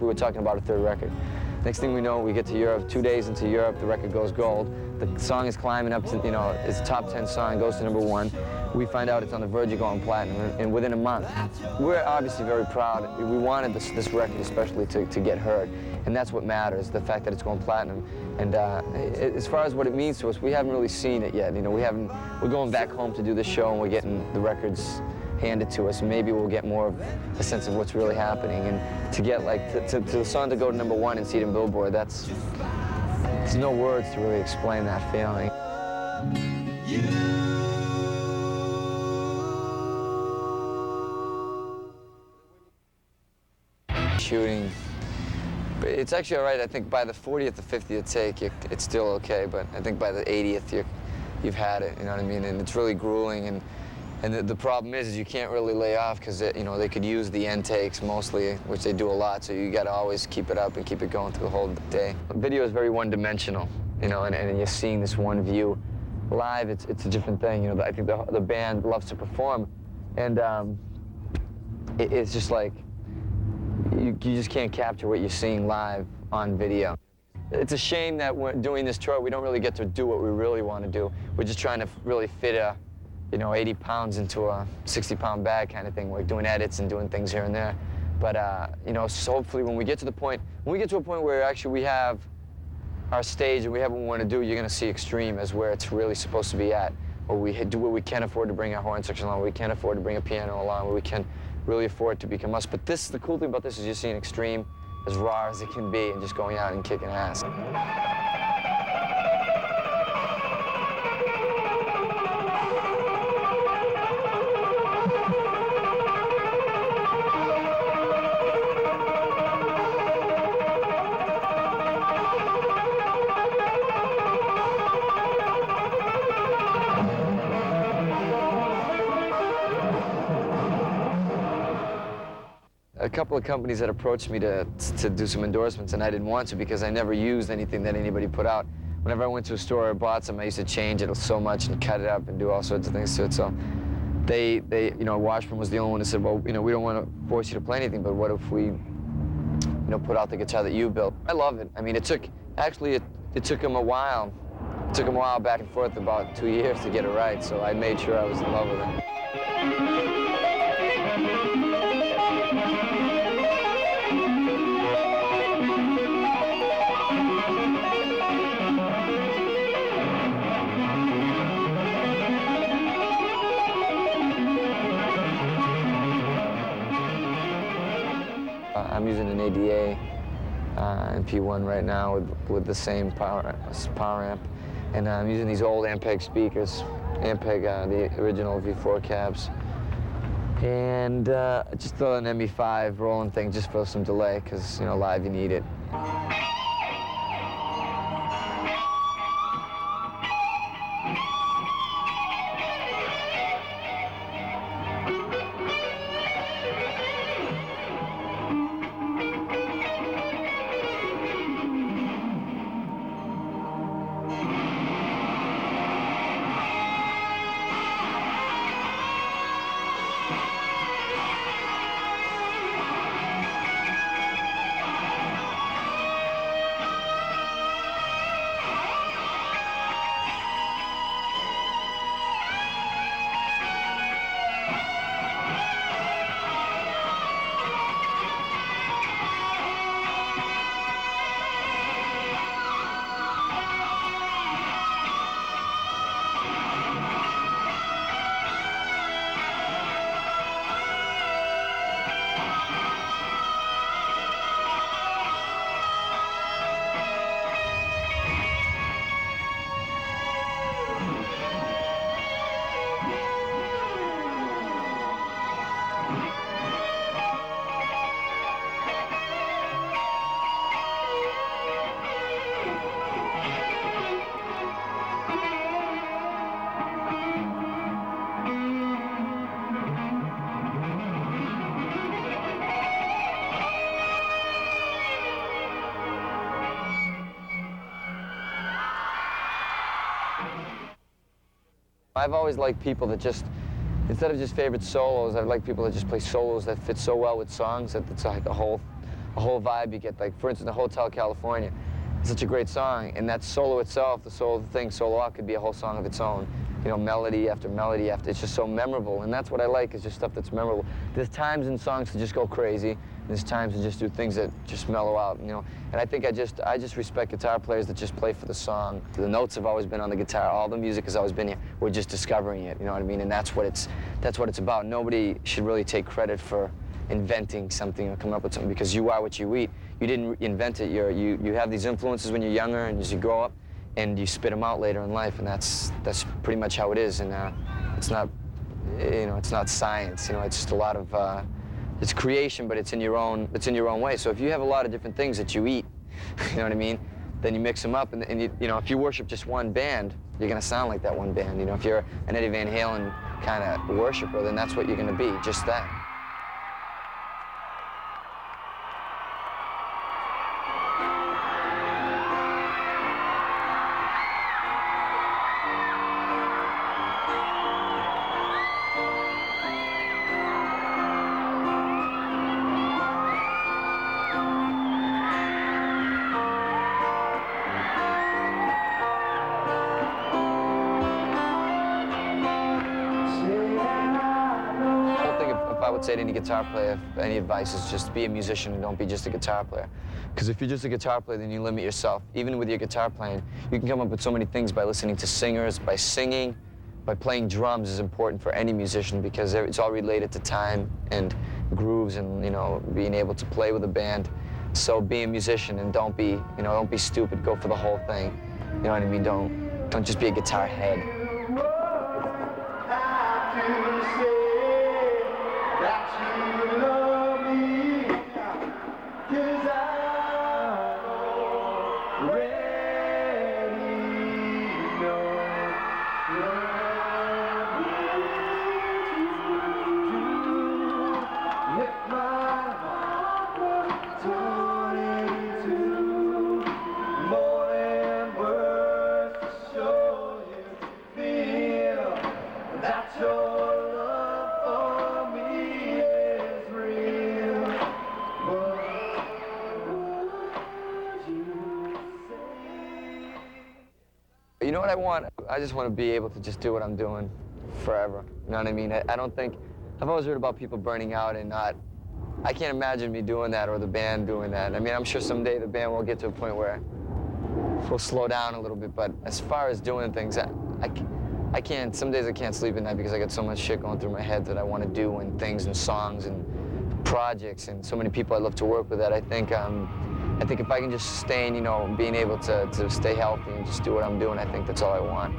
We were talking about a third record. Next thing we know, we get to Europe. 2 days into Europe, the record goes gold. The song is climbing up to, you know, it's a top 10 song, goes to #1. We find out it's on the verge of going platinum, and within a month. We're obviously very proud. We wanted this record especially to get heard, and that's what matters, the fact that it's going platinum. And as far as what it means to us, we haven't really seen it yet. You know, we're going back home to do the show, and we're getting the records handed to us, and maybe we'll get more of a sense of what's really happening. And to get to the song to go to #1 and see it in Billboard, there's no words to really explain that feeling. Shooting, it's actually all right. I think by the 40th or 50th take, it's still okay, but I think by the 80th, you've had it, you know what I mean? And it's really grueling, and the problem is you can't really lay off because, you know, they could use the end takes mostly, which they do a lot, so you got to always keep it up and keep it going through the whole day. The video is very one-dimensional, you know, and you're seeing this one view. Live, it's a different thing, you know. I think the band loves to perform, and it's just like, you just can't capture what you're seeing live on video. It's a shame that we're doing this tour, we don't really get to do what we really want to do. We're just trying to really fit a, you know, 80 pounds into a 60-pound bag kind of thing. We're doing edits and doing things here and there. But, you know, so hopefully when we get to a point where actually we have our stage and we have what we want to do, you're going to see Extreme as where it's really supposed to be at. Where we do what we can afford to bring our horn section along, where we can afford to bring a piano along, where we can really afford to become us. But the cool thing about this is you're seeing Extreme as raw as it can be and just going out and kicking ass. A couple of companies that approached me to do some endorsements, and I didn't want to because I never used anything that anybody put out. Whenever I went to a store or bought some, I used to change it so much and cut it up and do all sorts of things to it. So they you know, Washburn was the only one who said, well, you know, we don't want to force you to play anything, but what if we, you know, put out the guitar that you built? I love it. I mean, it took them a while. It took them a while back and forth, about 2 years to get it right, so I made sure I was in love with it. I'm using an ADA and P1 right now with the same power amp, and I'm using these old Ampeg speakers, the original V4 cabs, and just throw an ME5 rolling thing just for some delay, because, you know, live you need it. I've always liked people that just, instead of just favorite solos, I like people that just play solos that fit so well with songs that it's like a whole a whole vibe you get. Like, for instance, the Hotel California. It's such a great song, and that solo itself, the solo thing, solo out, could be a whole song of its own. You know, melody after melody after, it's just so memorable, and that's what I like, is just stuff that's memorable. There's times in songs to just go crazy, and there's times to just do things that just mellow out, you know. And I think I just respect guitar players that just play for the song. The notes have always been on the guitar, all the music has always been here. We're just discovering it, you know what I mean? And that's what it's about. Nobody should really take credit for inventing something or coming up with something, because you are what you eat. You didn't invent it. You have these influences when you're younger, and as you grow up, and you spit them out later in life, and that's pretty much how it is. And it's not, you know, it's not science. You know, it's just a lot of it's creation, but it's in your own way. So if you have a lot of different things that you eat, you know what I mean, then you mix them up, and you know, if you worship just one band, you're gonna sound like that one band. You know, if you're an Eddie Van Halen kind of worshiper, then that's what you're gonna be, just that. I would say to any guitar player, any advice is just be a musician and don't be just a guitar player. Because if you're just a guitar player, then you limit yourself. Even with your guitar playing, you can come up with so many things by listening to singers, by singing, by playing drums is important for any musician, because it's all related to time and grooves and, you know, being able to play with a band. So be a musician and don't be stupid. Go for the whole thing. You know what I mean? Don't just be a guitar head. You know what I want? I just want to be able to just do what I'm doing forever. You know what I mean? I don't think, I've always heard about people burning out and not, I can't imagine me doing that or the band doing that. I mean, I'm sure someday the band will get to a point where we'll slow down a little bit, but as far as doing things, I can't, some days I can't sleep at night because I got so much shit going through my head that I want to do, and things and songs and projects and so many people I love to work with that I think if I can just sustain, you know, being able to stay healthy and just do what I'm doing, I think that's all I want.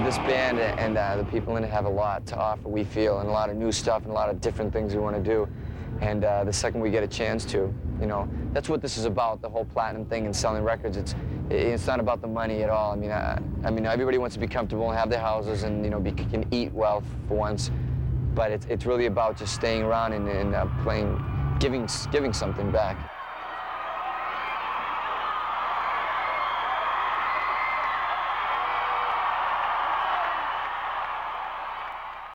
This band and the people in it have a lot to offer, we feel, and a lot of new stuff and a lot of different things we want to do. And the second we get a chance to, you know, that's what this is about, the whole platinum thing and selling records. It's not about the money at all. I mean, everybody wants to be comfortable and have their houses and, you know, can eat well for once. But it's really about just staying around and playing, giving something back.